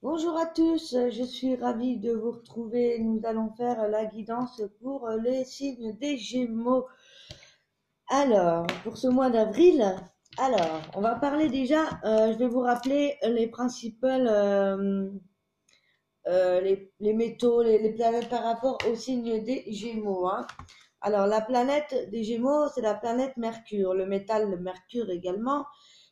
Bonjour à tous, je suis ravie de vous retrouver. Nous allons faire la guidance pour les signes des Gémeaux. Alors, pour ce mois d'avril, on va parler déjà, je vais vous rappeler les principales, les métaux, les planètes par rapport au signe des Gémeaux, hein. Alors, la planète des Gémeaux, c'est la planète Mercure, le métal le Mercure également.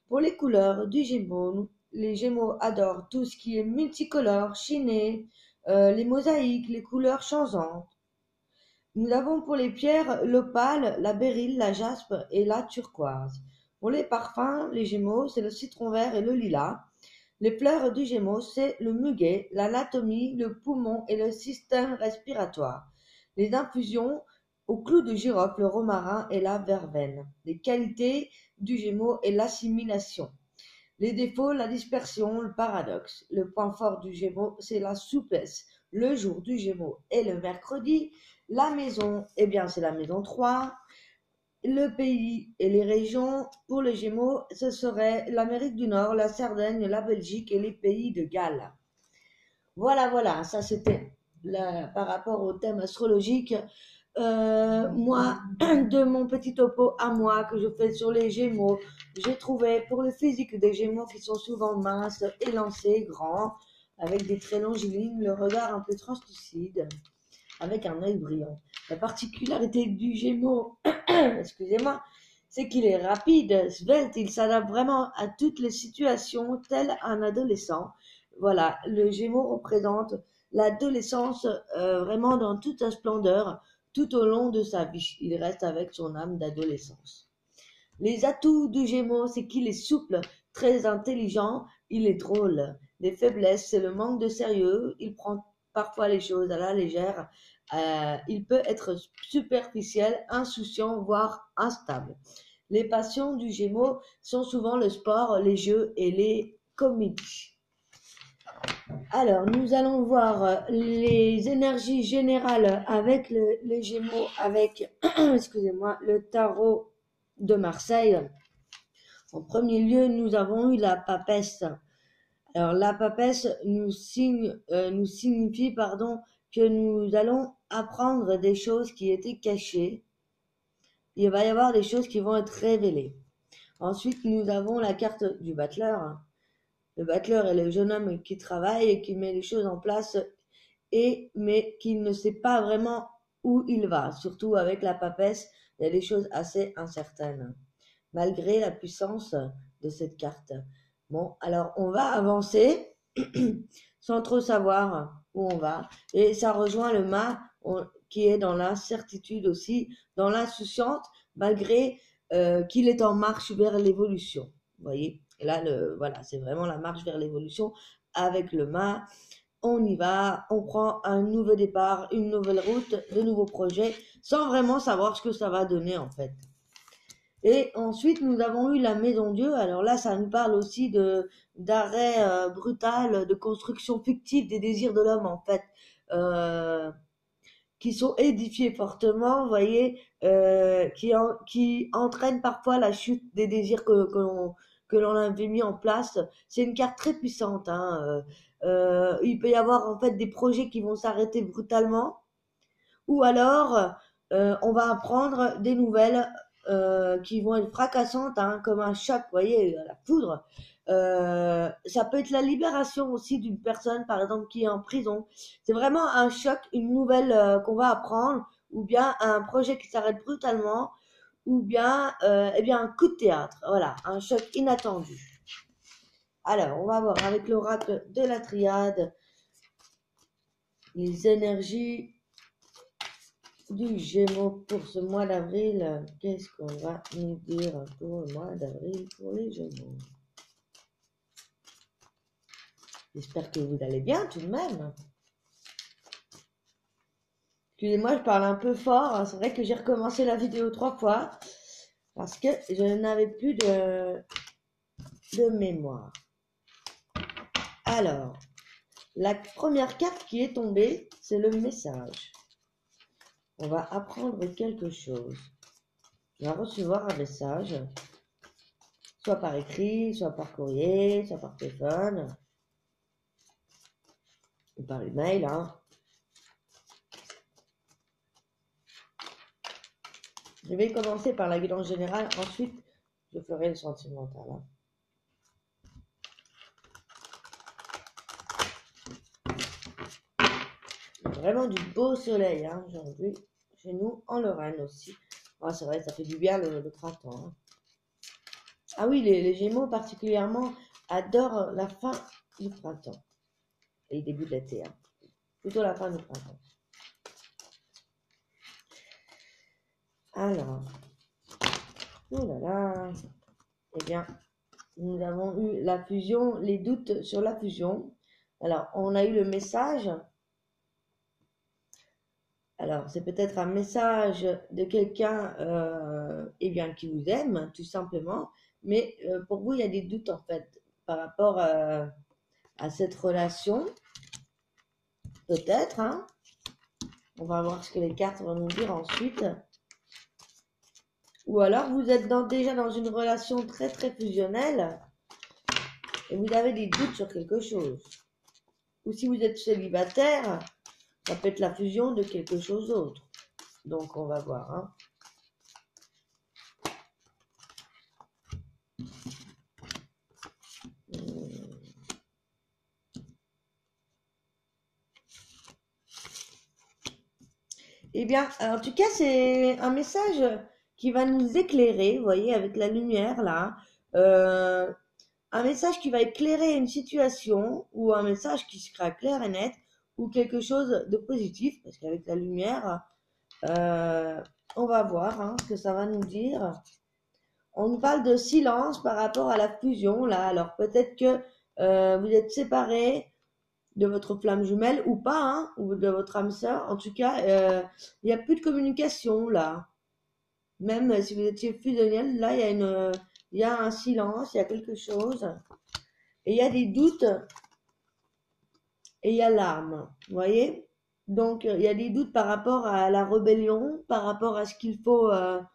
Pour les couleurs du Gémeaux, les Gémeaux adorent tout ce qui est multicolore, chiné, les mosaïques, les couleurs changeantes. Nous avons pour les pierres l'opale, la béryl, la jaspe et la turquoise. Pour les parfums, les Gémeaux, c'est le citron vert et le lilas. Les fleurs du Gémeaux, c'est le muguet, l'anatomie, le poumon et le système respiratoire. Les infusions, au clou de girofle, le romarin et la verveine. Les qualités du Gémeaux et l'assimilation. Les défauts, la dispersion, le paradoxe. Le point fort du Gémeaux, c'est la souplesse. Le jour du Gémeaux est le mercredi. La maison, eh bien, c'est la maison 3. Le pays et les régions, pour les Gémeaux, ce serait l'Amérique du Nord, la Sardaigne, la Belgique et les pays de Galles. Voilà, ça c'était par rapport au thème astrologique. Moi, de mon petit topo à moi que je fais sur les Gémeaux, j'ai trouvé pour le physique des Gémeaux qui sont souvent minces, élancés, grands, avec des traits longilignes, le regard un peu translucide, avec un œil brillant. La particularité du Gémeaux, excusez-moi, c'est qu'il est rapide, svelte, il s'adapte vraiment à toutes les situations, tel un adolescent. Voilà, le Gémeaux représente l'adolescence vraiment dans toute sa splendeur, tout au long de sa vie. Il reste avec son âme d'adolescence. Les atouts du Gémeaux, c'est qu'il est souple, très intelligent, il est drôle. Les faiblesses, c'est le manque de sérieux, il prend parfois les choses à la légère, il peut être superficiel, insouciant, voire instable. Les passions du Gémeaux sont souvent le sport, les jeux et les comédies. Alors, nous allons voir les énergies générales avec les Gémeaux, avec, excusez-moi, le tarot de Marseille. En premier lieu, nous avons eu la papesse. Alors, la papesse nous signifie, que nous allons apprendre des choses qui étaient cachées. Il va y avoir des choses qui vont être révélées. Ensuite, nous avons la carte du battleur. Le battleur est le jeune homme qui travaille et qui met les choses en place, mais qui ne sait pas vraiment où il va. Surtout avec la papesse, il y a des choses assez incertaines, malgré la puissance de cette carte. Bon, alors on va avancer sans trop savoir où on va. Et ça rejoint le mât qui est dans l'incertitude aussi, dans l'insouciante, malgré qu'il est en marche vers l'évolution. Vous voyez? Et là, voilà, c'est vraiment la marche vers l'évolution avec le mât. On y va, on prend un nouveau départ, une nouvelle route, de nouveaux projets, sans vraiment savoir ce que ça va donner en fait. Et ensuite, nous avons eu la Maison Dieu. Alors là, ça nous parle aussi d'arrêt brutal, de construction fictive des désirs de l'homme, en fait, euh, qui sont édifiés fortement, vous voyez, qui entraînent parfois la chute des désirs que l'on avait mis en place. C'est une carte très puissante, hein. Il peut y avoir en fait des projets qui vont s'arrêter brutalement, ou alors on va apprendre des nouvelles qui vont être fracassantes, hein, comme un choc, vous voyez, la foudre. Ça peut être la libération aussi d'une personne, par exemple, qui est en prison. C'est vraiment un choc, une nouvelle qu'on va apprendre, ou bien un projet qui s'arrête brutalement, ou bien, eh bien un coup de théâtre. Voilà, un choc inattendu. Alors, on va voir avec l'oracle de la triade les énergies du Gémeaux pour ce mois d'avril. Qu'est-ce qu'on va nous dire pour le mois d'avril pour les Gémeaux? J'espère que vous allez bien tout de même. Excusez-moi, je parle un peu fort, hein. C'est vrai que j'ai recommencé la vidéo 3 fois parce que je n'avais plus de mémoire. Alors, la première carte qui est tombée, c'est le message. On va apprendre quelque chose. On va recevoir un message, soit par écrit, soit par courrier, soit par téléphone. par email, hein. Je vais commencer par la guidance générale, ensuite je ferai le sentimental, hein. Vraiment du beau soleil, hein, aujourd'hui, chez nous, en Lorraine aussi. Ah, c'est vrai, ça fait du bien le printemps, hein. Ah oui, les Gémeaux particulièrement adorent la fin du printemps et le début de l'été, hein. Plutôt la fin du printemps. Alors, oh là là, eh bien, nous avons eu la fusion, les doutes sur la fusion. Alors, on a eu le message. Alors, c'est peut-être un message de quelqu'un eh bien, qui vous aime, tout simplement. Mais pour vous, il y a des doutes, en fait, par rapport à cette relation. Peut-être, hein. On va voir ce que les cartes vont nous dire ensuite. Ou alors, vous êtes déjà dans une relation très, très fusionnelle et vous avez des doutes sur quelque chose. Ou si vous êtes célibataire, ça peut être la fusion de quelque chose d'autre. Donc, on va voir, hein. Eh bien, en tout cas, c'est un message qui va nous éclairer, vous voyez, avec la lumière là. Euh, un message qui va éclairer une situation ou un message qui sera clair et net ou quelque chose de positif, parce qu'avec la lumière, euh, on va voir hein, ce que ça va nous dire. On nous parle de silence par rapport à la fusion là. Alors peut-être que vous êtes séparés de votre flamme jumelle ou pas, hein, ou de votre âme sœur. En tout cas, il n'y a plus de communication là. Même si vous étiez fusionnel, là, il y a un silence, il y a quelque chose. Et il y a des doutes et il y a l'âme. Vous voyez? Donc, il y a des doutes par rapport à la rébellion, par rapport à ce qu'il faut, à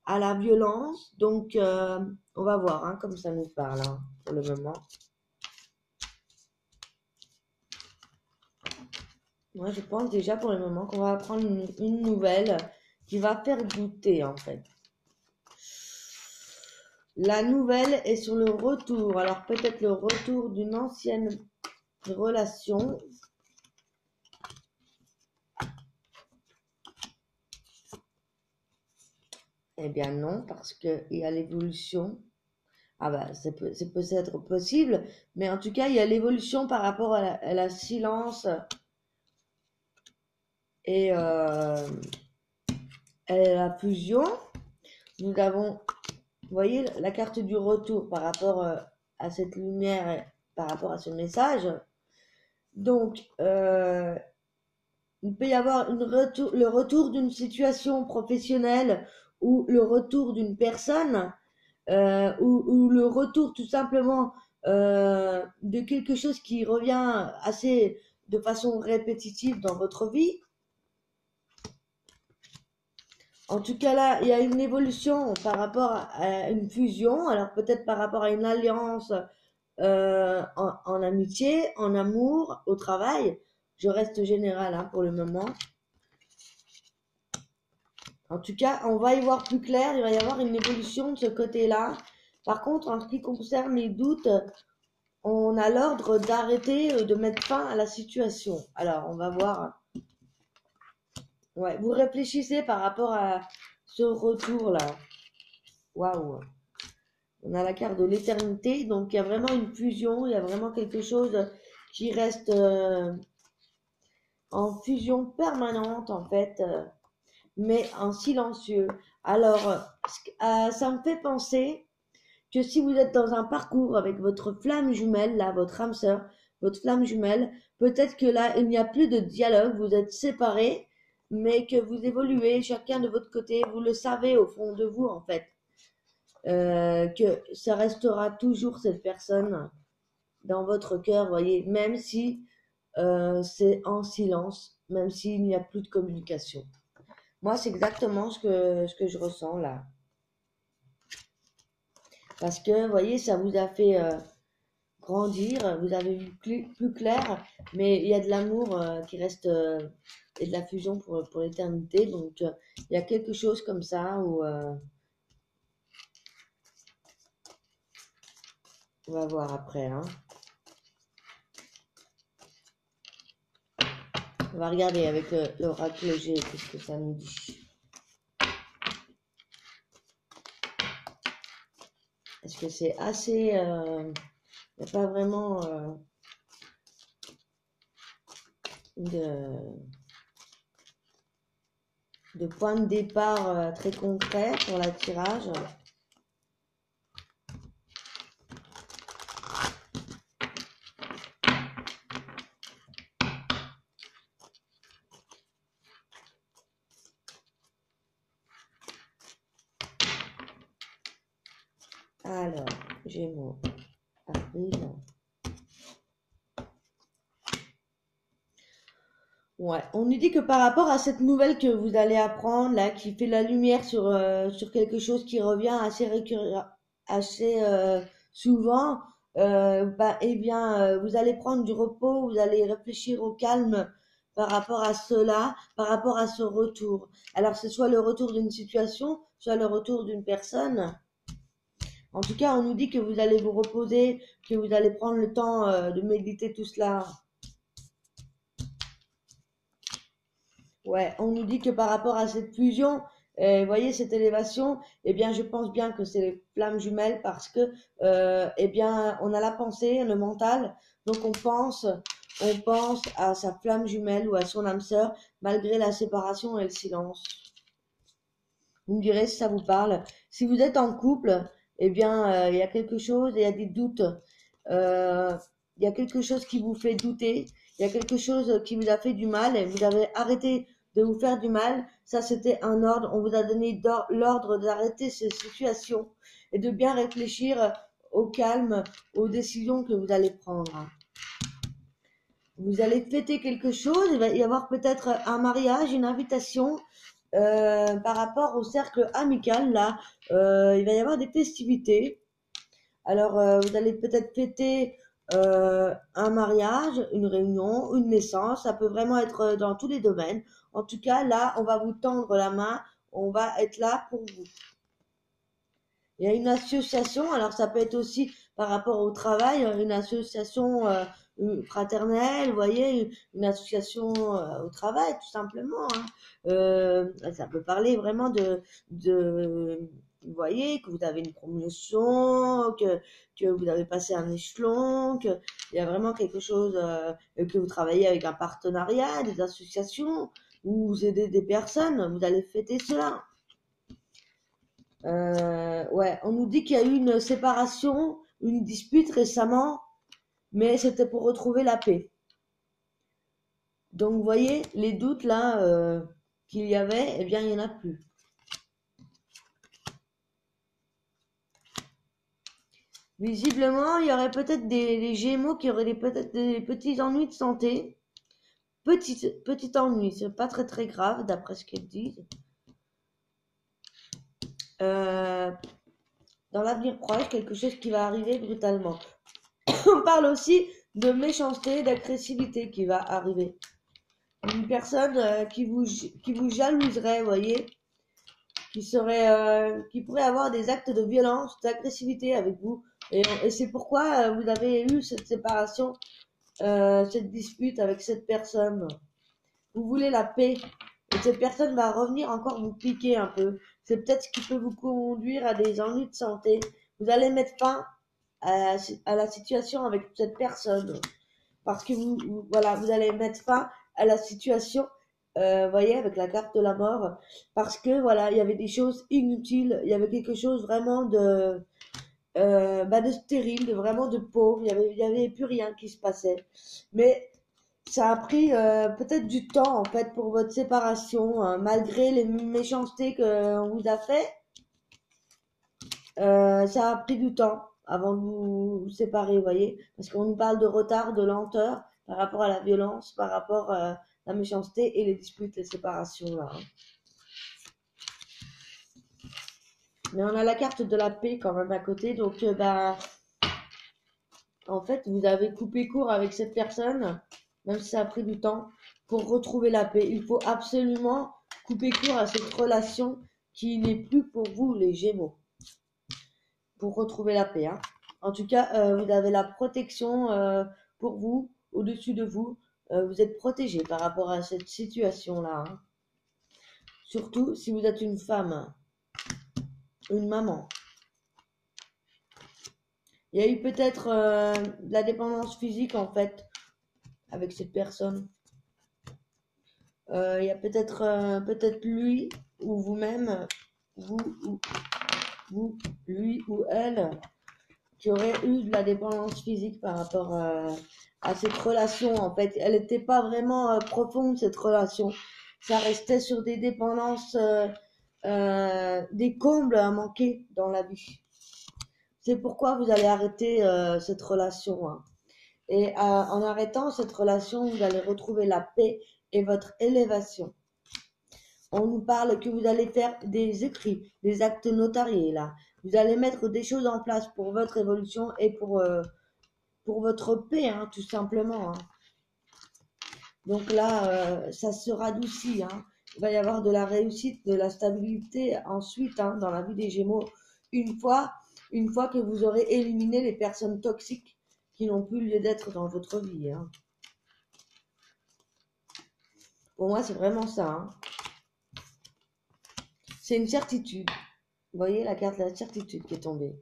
la violence. Donc, on va voir hein, comme ça nous parle hein, pour le moment. Moi, je pense déjà pour le moment qu'on va apprendre une nouvelle qui va faire douter en fait. La nouvelle est sur le retour. Alors peut-être le retour d'une ancienne relation. Eh bien non, parce qu'il y a l'évolution. Ah bah c'est peut-être possible, mais en tout cas il y a l'évolution par rapport à la silence et à la fusion. Nous avons, vous voyez, la carte du retour par rapport à cette lumière, par rapport à ce message. Donc, il peut y avoir le retour d'une situation professionnelle ou le retour d'une personne ou le retour tout simplement de quelque chose qui revient assez de façon répétitive dans votre vie. En tout cas là, il y a une évolution par rapport à une fusion, alors peut-être par rapport à une alliance en amitié, en amour, au travail. Je reste général hein, pour le moment. En tout cas, on va y voir plus clair, il va y avoir une évolution de ce côté-là. Par contre, en ce qui concerne les doutes, on a l'ordre d'arrêter, de mettre fin à la situation. Alors, on va voir. Ouais, vous réfléchissez par rapport à ce retour-là. Waouh. On a la carte de l'éternité, donc il y a vraiment une fusion, il y a vraiment quelque chose qui reste en fusion permanente en fait, mais en silencieux. Alors, ça me fait penser que si vous êtes dans un parcours avec votre flamme jumelle, là, votre âme sœur, votre flamme jumelle, peut-être que là, il n'y a plus de dialogue, vous êtes séparés, mais que vous évoluez chacun de votre côté, vous le savez au fond de vous, en fait, que ça restera toujours cette personne dans votre cœur, voyez, même si c'est en silence, même s'il n'y a plus de communication. Moi, c'est exactement ce que je ressens là. Parce que, vous voyez, ça vous a fait grandir, vous avez vu plus clair, mais il y a de l'amour qui reste et de la fusion pour l'éternité. Donc il y a quelque chose comme ça où on va voir après. Hein. On va regarder avec l'oracle G, qu'est-ce que ça nous dit. Est-ce que c'est assez... Il n'y a pas vraiment de point de départ très concret pour la tirage. Alors, Gémeaux, avril. Ouais, on nous dit que par rapport à cette nouvelle que vous allez apprendre, là, qui fait la lumière sur quelque chose qui revient assez souvent, eh bien, vous allez prendre du repos, vous allez réfléchir au calme par rapport à cela, par rapport à ce retour. Alors, c'est soit le retour d'une situation, soit le retour d'une personne. En tout cas, on nous dit que vous allez vous reposer, que vous allez prendre le temps de méditer tout cela. Ouais, on nous dit que par rapport à cette fusion, vous voyez cette élévation, eh bien, je pense bien que c'est les flammes jumelles parce que, eh bien, on a la pensée, le mental, donc on pense à sa flamme jumelle ou à son âme sœur malgré la séparation et le silence. Vous me direz si ça vous parle. Si vous êtes en couple, eh bien, il y a quelque chose, il y a des doutes. Euh, il y a quelque chose qui vous fait douter. Il y a quelque chose qui vous a fait du mal et vous avez arrêté de vous faire du mal. Ça, c'était un ordre. On vous a donné l'ordre d'arrêter ces situations et de bien réfléchir au calme, aux décisions que vous allez prendre. Vous allez fêter quelque chose. Il va y avoir peut-être un mariage, une invitation. Par rapport au cercle amical, là, il va y avoir des festivités. Alors, vous allez peut-être fêter un mariage, une réunion, une naissance. Ça peut vraiment être dans tous les domaines. En tout cas, là, on va vous tendre la main. On va être là pour vous. Il y a une association, alors ça peut être aussi par rapport au travail, une association fraternelle, vous voyez, une association au travail, tout simplement. Hein. Ça peut parler vraiment vous voyez, que vous avez une promotion, que vous avez passé un échelon, qu'il y a vraiment quelque chose, que vous travaillez avec un partenariat, des associations, ou vous aidez des personnes, vous allez fêter cela. Ouais, on nous dit qu'il y a eu une séparation, une dispute récemment, mais c'était pour retrouver la paix. Donc, vous voyez, les doutes là qu'il y avait, eh bien, il n'y en a plus. Visiblement, il y aurait peut-être des Gémeaux qui auraient peut-être des petits ennuis de santé. Petit ennui, c'est pas très très grave d'après ce qu'elles disent. Euh, dans l'avenir proche, quelque chose qui va arriver brutalement. On parle aussi de méchanceté, d'agressivité qui va arriver. Une personne qui vous jalouserait, vous voyez, qui pourrait avoir des actes de violence, d'agressivité avec vous. Et c'est pourquoi vous avez eu cette séparation, cette dispute avec cette personne. Vous voulez la paix. Et cette personne va revenir encore vous piquer un peu. C'est peut-être ce qui peut vous conduire à des ennuis de santé. Vous allez mettre fin à la situation avec cette personne. Parce que voilà, vous allez mettre fin à la situation, voyez, avec la carte de la mort. Parce que, voilà, il y avait des choses inutiles. Il y avait quelque chose vraiment de stérile, vraiment de pauvre. Il y avait plus rien qui se passait. Mais ça a pris peut-être du temps en fait pour votre séparation, hein, malgré les méchancetés qu'on vous a fait. Ça a pris du temps avant de vous séparer, vous voyez, parce qu'on nous parle de retard, de lenteur par rapport à la violence, par rapport à la méchanceté et les disputes, les séparations là. Hein. Mais on a la carte de la paix quand même à côté, donc bah En fait, vous avez coupé court avec cette personne, même si ça a pris du temps, pour retrouver la paix. Il faut absolument couper court à cette relation qui n'est plus pour vous, les Gémeaux, pour retrouver la paix, hein. En tout cas, vous avez la protection pour vous, au-dessus de vous. Vous êtes protégé par rapport à cette situation-là, hein. Surtout si vous êtes une femme, une maman. Il y a eu peut-être de la dépendance physique en fait avec cette personne. Il y a peut-être lui ou vous-même, vous ou vous, lui ou elle, qui aurait eu de la dépendance physique par rapport à cette relation. En fait, elle n'était pas vraiment profonde cette relation. Ça restait sur des dépendances, des combles à manquer dans la vie. C'est pourquoi vous allez arrêter cette relation, hein. Et en arrêtant cette relation, vous allez retrouver la paix et votre élévation. On nous parle que vous allez faire des écrits, des actes notariés là. Vous allez mettre des choses en place pour votre évolution et pour votre paix, hein, tout simplement, hein. Donc là, ça se radoucit, hein. Il va y avoir de la réussite, de la stabilité ensuite, hein, dans la vie des Gémeaux. Une fois, une fois que vous aurez éliminé les personnes toxiques qui n'ont plus lieu d'être dans votre vie, hein. Pour moi, c'est vraiment ça, hein. C'est une certitude. Vous voyez la carte de la certitude qui est tombée.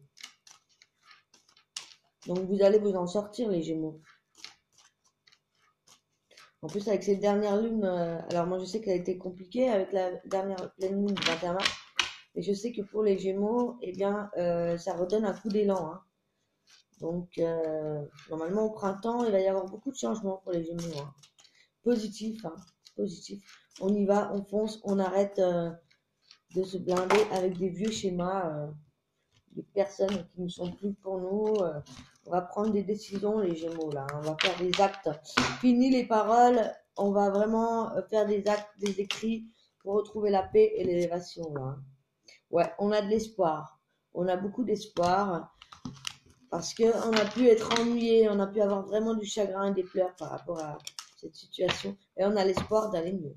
Donc vous allez vous en sortir, les Gémeaux. En plus, avec cette dernière lune, alors moi je sais qu'elle a été compliquée avec la dernière pleine lune du 21 mars, mais je sais que pour les Gémeaux, eh bien, ça redonne un coup d'élan, hein. Donc, normalement au printemps, il va y avoir beaucoup de changements pour les Gémeaux, hein. Positif, hein, positif. On y va, on fonce, on arrête de se blinder avec des vieux schémas, des personnes qui ne sont plus pour nous. On va prendre des décisions, les Gémeaux, là, hein. On va faire des actes. Fini les paroles, on va vraiment faire des actes, des écrits pour retrouver la paix et l'élévation, là, hein. Ouais, on a de l'espoir. On a beaucoup d'espoir parce qu'on a pu être ennuyé, on a pu avoir vraiment du chagrin et des pleurs par rapport à cette situation et on a l'espoir d'aller mieux.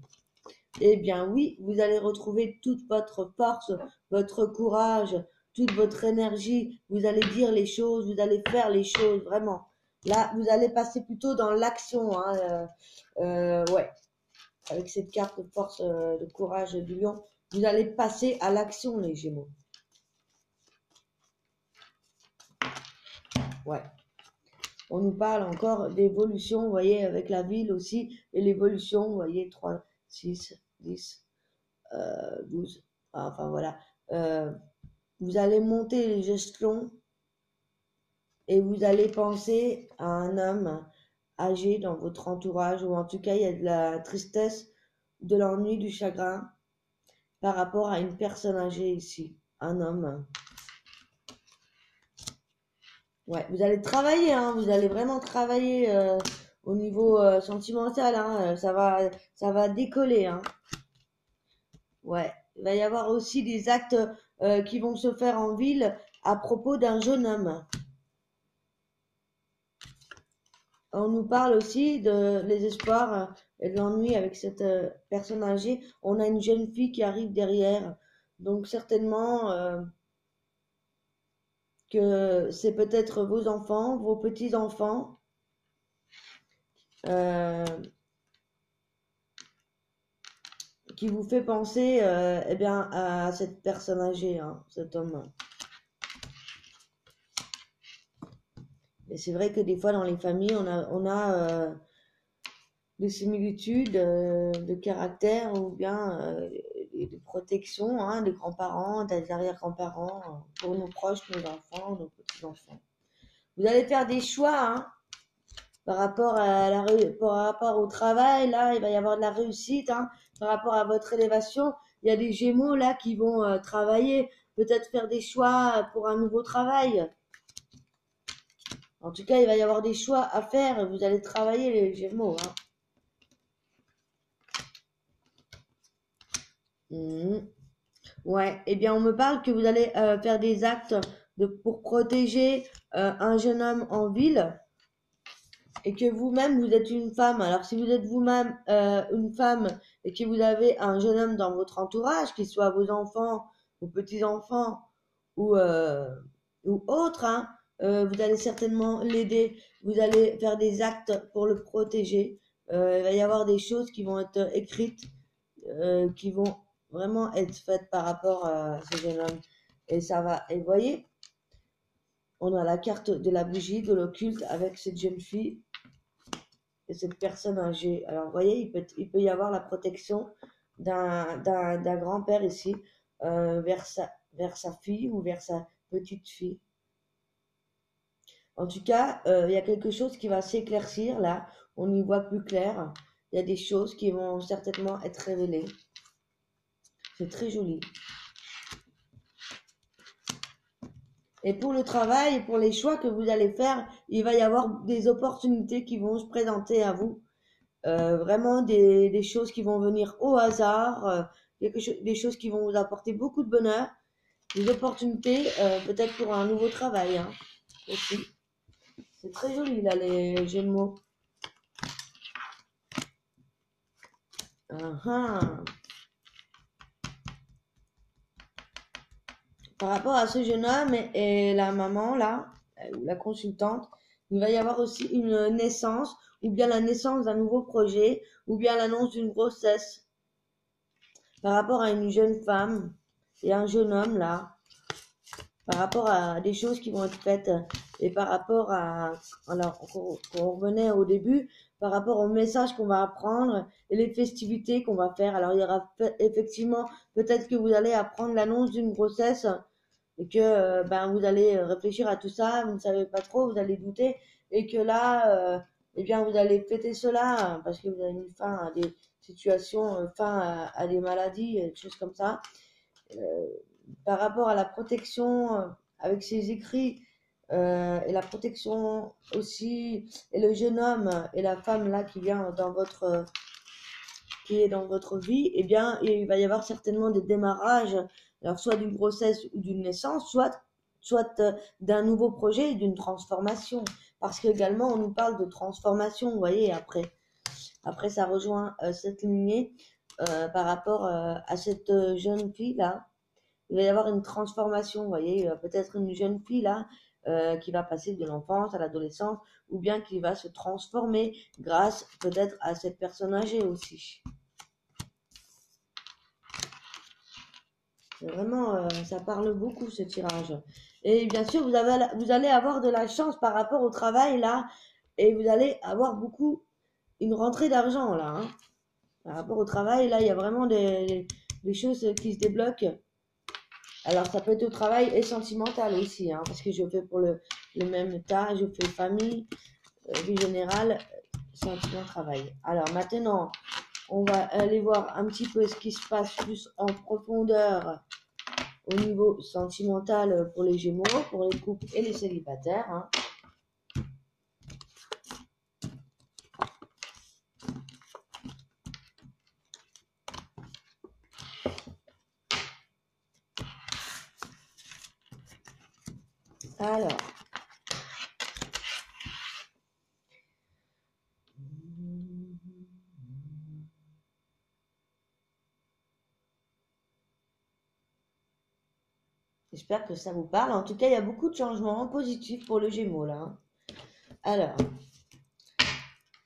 Eh bien oui, vous allez retrouver toute votre force, votre courage, toute votre énergie. Vous allez dire les choses, vous allez faire les choses, vraiment. Là, vous allez passer plutôt dans l'action, hein, ouais. Avec cette carte de force, de courage du lion, vous allez passer à l'action, les Gémeaux. Ouais. On nous parle encore d'évolution, vous voyez, avec la ville aussi, et l'évolution, vous voyez, 3, 6, 10, 12, enfin voilà. Vous allez monter les gestions et vous allez penser à un homme âgé dans votre entourage, ou en tout cas, il y a de la tristesse, de l'ennui, du chagrin par rapport à une personne âgée ici, un homme. Ouais, vous allez travailler, hein, vous allez vraiment travailler au niveau sentimental, hein, ça va décoller, hein. Ouais, il va y avoir aussi des actes qui vont se faire en ville à propos d'un jeune homme. On nous parle aussi de les espoirs et de l'ennui avec cette personne âgée. On a une jeune fille qui arrive derrière, donc certainement que c'est peut-être vos enfants, vos petits-enfants. Euh, qui vous fait penser eh bien, à cette personne âgée, hein, cet homme. Et c'est vrai que des fois dans les familles, on a des similitudes de caractère ou bien de protection, hein, des grands-parents, des arrière-grands-parents, pour nos proches, nos enfants, nos petits-enfants. Vous allez faire des choix, hein, par rapport par rapport au travail. Là, il va y avoir de la réussite, hein, par rapport à votre élévation. Il y a des Gémeaux là qui vont travailler, peut-être faire des choix pour un nouveau travail. En tout cas, il va y avoir des choix à faire. Vous allez travailler, les Gémeaux, hein. Ouais, eh bien, on me parle que vous allez faire des actes pour protéger un jeune homme en ville. et que vous-même vous êtes une femme. Alors si vous êtes vous-même une femme et que vous avez un jeune homme dans votre entourage, qu'il soit vos enfants, vos petits-enfants ou, ou autres, hein, vous allez certainement l'aider, vous allez faire des actes pour le protéger. Il va y avoir des choses qui vont être écrites, qui vont vraiment être faites par rapport à ce jeune homme. Et ça va, et vous voyez, on a la carte de la bougie, de l'occulte avec cette jeune fille et cette personne âgée. Alors, vous voyez, il peut y avoir la protection d'un grand-père ici vers sa fille ou vers sa petite fille. En tout cas, il y a quelque chose qui va s'éclaircir là. On y voit plus clair. Il y a des choses qui vont certainement être révélées. C'est très joli. Et pour le travail et pour les choix que vous allez faire, il va y avoir des opportunités qui vont se présenter à vous. Vraiment des choses qui vont venir au hasard, des choses qui vont vous apporter beaucoup de bonheur, des opportunités peut-être pour un nouveau travail hein, aussi. C'est très joli là les Gémeaux. Par rapport à ce jeune homme et la maman là, ou la consultante, il va y avoir aussi une naissance, ou bien la naissance d'un nouveau projet, ou bien l'annonce d'une grossesse. Par rapport à une jeune femme et un jeune homme là, par rapport à des choses qui vont être faites et par rapport à, alors qu'on revenait au début, par rapport au message qu'on va apprendre et les festivités qu'on va faire. Alors il y aura effectivement, peut-être que vous allez apprendre l'annonce d'une grossesse et que ben vous allez réfléchir à tout ça, vous ne savez pas trop, vous allez douter et que là, eh bien vous allez fêter cela parce que vous avez mis fin à des situations, fin à des maladies, des choses comme ça. Par rapport à la protection avec ses écrits et la protection aussi et le jeune homme et la femme là qui vient dans votre qui est dans votre vie, eh bien il va y avoir certainement des démarrages, alors soit d'une grossesse ou d'une naissance, soit d'un nouveau projet et d'une transformation, parce qu'également on nous parle de transformation, vous voyez, après ça rejoint cette lignée par rapport à cette jeune fille là. Il va y avoir une transformation, vous voyez, peut-être une jeune fille là qui va passer de l'enfance à l'adolescence ou bien qui va se transformer grâce peut-être à cette personne âgée aussi. Vraiment, ça parle beaucoup ce tirage. Et bien sûr, vous allez avoir de la chance par rapport au travail là et vous allez avoir beaucoup une rentrée d'argent là. Hein. Par rapport au travail là, il y a vraiment des choses qui se débloquent. Alors, ça peut être au travail et sentimental aussi, hein, parce que je fais pour le même tas, je fais famille, vie générale, sentiment, travail. Alors, maintenant, on va aller voir un petit peu ce qui se passe plus en profondeur au niveau sentimental pour les Gémeaux, pour les couples et les célibataires. Hein. Alors, j'espère que ça vous parle. En tout cas, il y a beaucoup de changements positifs pour le Gémeaux là. Hein. Alors,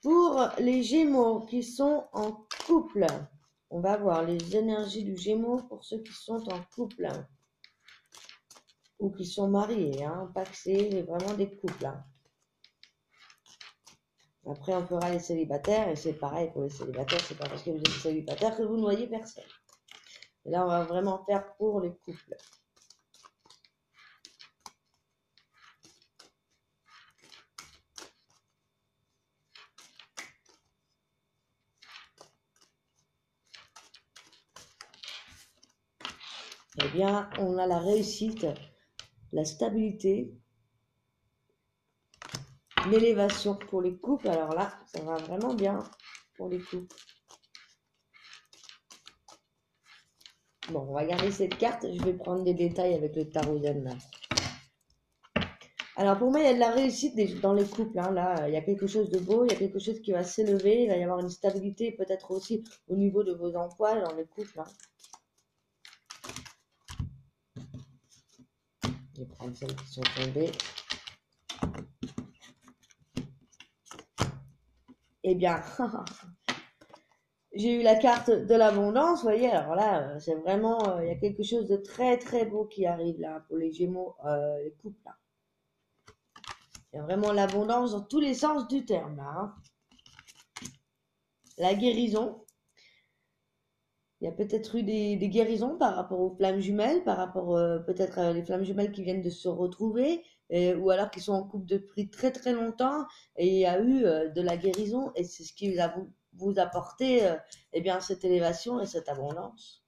pour les Gémeaux qui sont en couple, on va voir les énergies du Gémeaux pour ceux qui sont en couple ou qui sont mariés, hein, pas que c'est vraiment des couples. Hein. Après, on fera les célibataires et c'est pareil pour les célibataires, c'est pas parce que vous êtes célibataire que vous noyez personne. Et là, on va vraiment faire pour les couples. Eh bien, on a la réussite, la stabilité, l'élévation pour les couples. Alors là, ça va vraiment bien pour les couples. Bon, on va garder cette carte. Je vais prendre des détails avec le tarot d'Anna. Alors pour moi, il y a de la réussite dans les couples, hein. Là, il y a quelque chose de beau, il y a quelque chose qui va s'élever, il va y avoir une stabilité, peut-être aussi au niveau de vos emplois dans les couples, hein. Je vais prendre celles qui sont tombées. Eh bien, j'ai eu la carte de l'abondance, vous voyez, alors là, c'est vraiment, il y a quelque chose de très très beau qui arrive là pour les Gémeaux, les couples là. Il y a vraiment l'abondance dans tous les sens du terme là, hein. La guérison. Il y a peut-être eu des guérisons par rapport aux flammes jumelles, par rapport peut-être les flammes jumelles qui viennent de se retrouver, ou alors qui sont en couple depuis très très longtemps, et il y a eu de la guérison, et c'est ce qui vous apporté eh bien, cette élévation et cette abondance.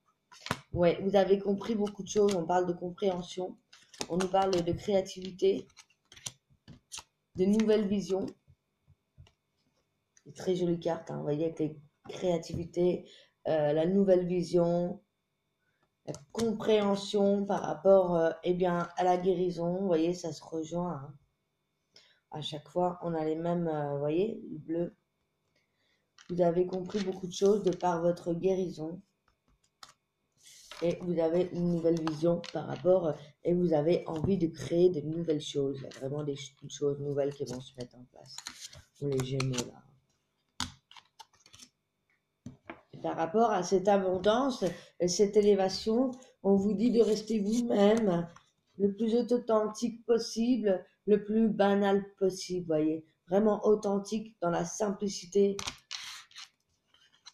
Ouais, vous avez compris beaucoup de choses, on parle de compréhension, on nous parle de créativité, de nouvelles visions. Très jolie carte, hein, vous voyez, avec les créativités, la nouvelle vision, la compréhension par rapport eh bien, à la guérison. Vous voyez, ça se rejoint, hein. À chaque fois, on a les mêmes, vous voyez, le bleu. Vous avez compris beaucoup de choses de par votre guérison. Et vous avez une nouvelle vision par rapport, et vous avez envie de créer de nouvelles choses. Il y a vraiment des choses nouvelles qui vont se mettre en place pour les Gémeaux, là. Par rapport à cette abondance, cette élévation, on vous dit de rester vous-même, le plus authentique possible, le plus banal possible, voyez. Vraiment authentique dans la simplicité,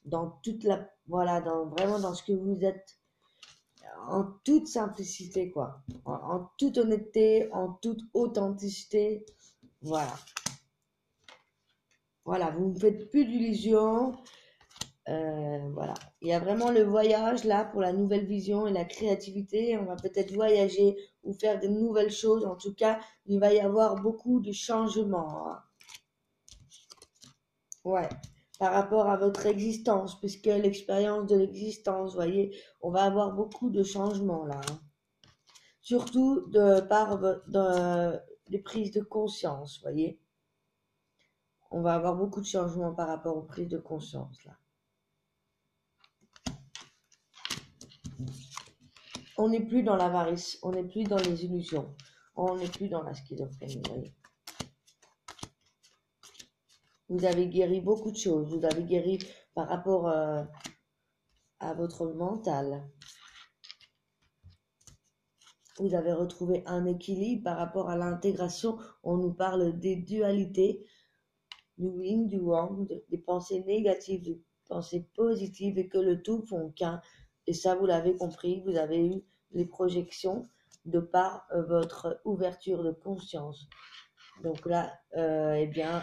dans toute la, voilà, vraiment dans ce que vous êtes, en toute simplicité, quoi. En toute honnêteté, en toute authenticité, voilà. Voilà, vous ne faites plus d'illusions. Voilà, il y a vraiment le voyage là pour la nouvelle vision et la créativité. On va peut-être voyager ou faire de nouvelles choses. En tout cas, il va y avoir beaucoup de changements, hein. Ouais, par rapport à votre existence, puisque l'expérience de l'existence, vous voyez, on va avoir beaucoup de changements là, hein. Surtout de par des prises de conscience, vous voyez. On va avoir beaucoup de changements par rapport aux prises de conscience là. On n'est plus dans l'avarice, on n'est plus dans les illusions, on n'est plus dans la schizophrénie, vous voyez. Vous avez guéri beaucoup de choses, vous avez guéri par rapport à votre mental. Vous avez retrouvé un équilibre par rapport à l'intégration. On nous parle des dualités, du yin, du yang, des pensées négatives, des pensées positives, et que le tout font qu'un. Et ça, vous l'avez compris, vous avez eu les projections de par votre ouverture de conscience. Donc là, eh bien,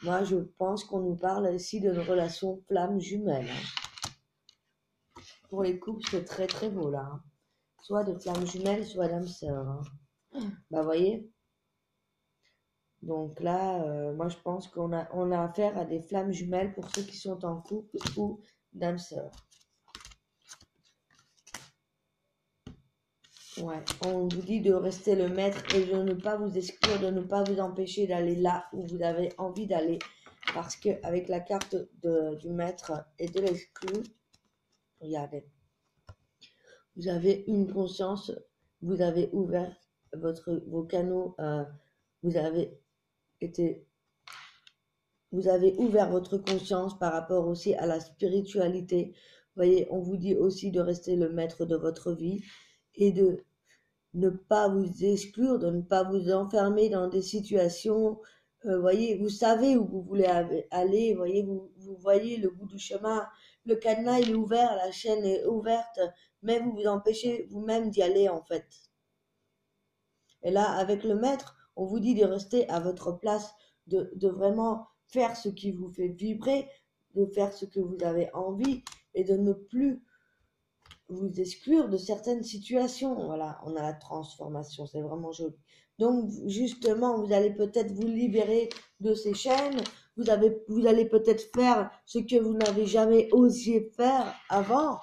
moi, je pense qu'on nous parle ici d'une relation flamme jumelle, hein. Pour les couples, c'est très très beau là, hein. Soit de flamme jumelle, soit d'âme sœur, hein. Bah, voyez. Donc là, moi, je pense qu'on a affaire à des flammes jumelles pour ceux qui sont en couple ou d'âme sœur. Ouais, on vous dit de rester le maître et de ne pas vous exclure, de ne pas vous empêcher d'aller là où vous avez envie d'aller. Parce que avec la carte du maître et de l'exclu, regardez, vous avez une conscience, vous avez ouvert vos canaux, vous avez ouvert votre conscience par rapport aussi à la spiritualité. Vous voyez, on vous dit aussi de rester le maître de votre vie et de ne pas vous exclure, de ne pas vous enfermer dans des situations. Voyez, vous savez où vous voulez aller, voyez, vous voyez le bout du chemin, le cadenas il est ouvert, la chaîne est ouverte, mais vous vous empêchez vous-même d'y aller en fait. Et là, avec le maître, on vous dit de rester à votre place, de vraiment faire ce qui vous fait vibrer, de faire ce que vous avez envie et de ne plus vous exclure de certaines situations. Voilà, on a la transformation, c'est vraiment joli. Donc, justement, vous allez peut-être vous libérer de ces chaînes, vous allez peut-être faire ce que vous n'avez jamais osé faire avant.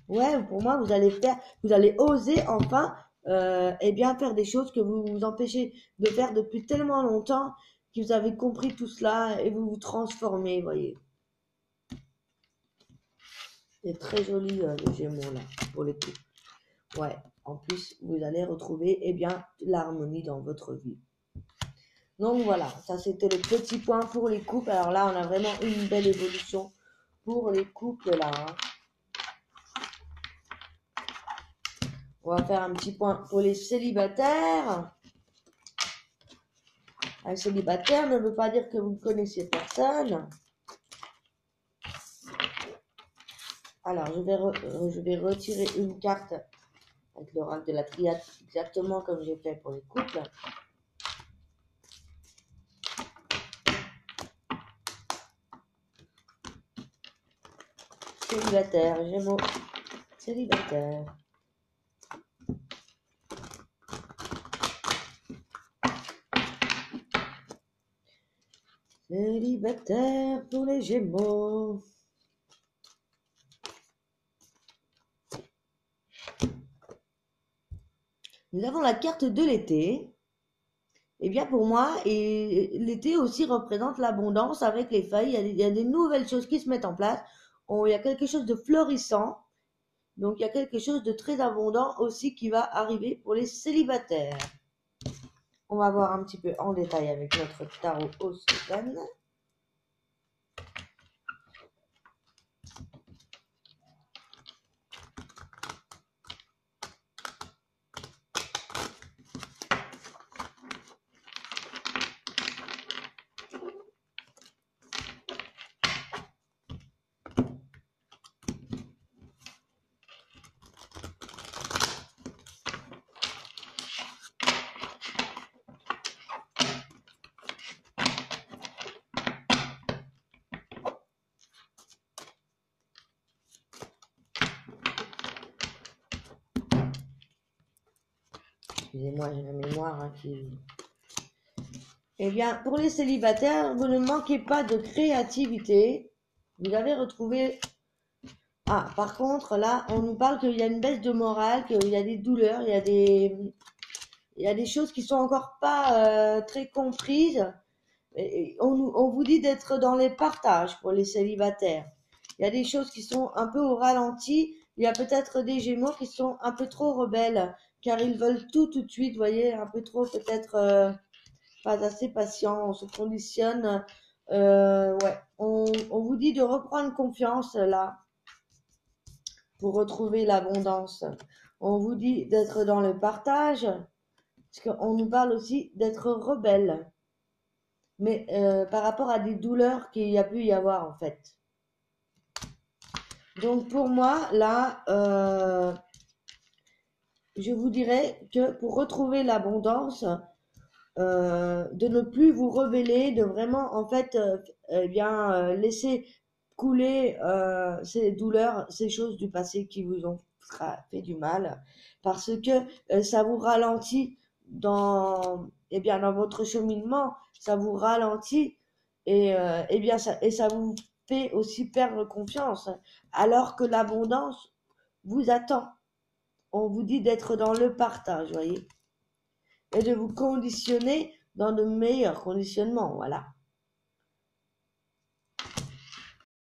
Ouais, pour moi, vous allez oser enfin eh bien faire des choses que vous vous empêchez de faire depuis tellement longtemps que vous avez compris tout cela et vous vous transformez, voyez. C'est très joli le Gémeaux là, pour les coups. Ouais, en plus, vous allez retrouver, eh bien, l'harmonie dans votre vie. Donc voilà, ça c'était le petit point pour les couples. Alors là, on a vraiment une belle évolution pour les couples là. Hein. On va faire un petit point pour les célibataires. Un célibataire ne veut pas dire que vous ne connaissez personne. Alors, je vais retirer une carte avec l'oracle de la triade, exactement comme j'ai fait pour les couples. Célibataire, Gémeaux, célibataire. Célibataire pour les Gémeaux. Nous avons la carte de l'été. Eh bien, pour moi, et l'été aussi représente l'abondance avec les feuilles. Il y a des nouvelles choses qui se mettent en place. Il y a quelque chose de florissant. Donc, il y a quelque chose de très abondant aussi qui va arriver pour les célibataires. On va voir un petit peu en détail avec notre tarot Oscan. Excusez-moi, j'ai la mémoire hein, qui... Eh bien, pour les célibataires, vous ne manquez pas de créativité. Vous avez retrouvé... Ah, par contre, là, on nous parle qu'il y a une baisse de morale, qu'il y a des douleurs, il y a des choses qui sont encore pas très comprises. Et on vous dit d'être dans les partages pour les célibataires. Il y a des choses qui sont un peu au ralenti. Il y a peut-être des Gémeaux qui sont un peu trop rebelles, car ils veulent tout de suite, vous voyez, un peu trop peut-être pas assez patient. On se conditionne. Ouais, on vous dit de reprendre confiance là pour retrouver l'abondance. On vous dit d'être dans le partage, parce qu'on nous parle aussi d'être rebelle. Mais par rapport à des douleurs qu'il y a pu y avoir en fait. Donc pour moi, là, je vous dirais que pour retrouver l'abondance, de ne plus vous rebeller, de vraiment en fait, eh bien, laisser couler ces douleurs, ces choses du passé qui vous ont fait du mal, parce que ça vous ralentit dans, eh bien, dans votre cheminement, ça vous ralentit et bien ça vous fait aussi perdre confiance, alors que l'abondance vous attend. On vous dit d'être dans le partage, voyez, et de vous conditionner dans de meilleurs conditionnements, voilà.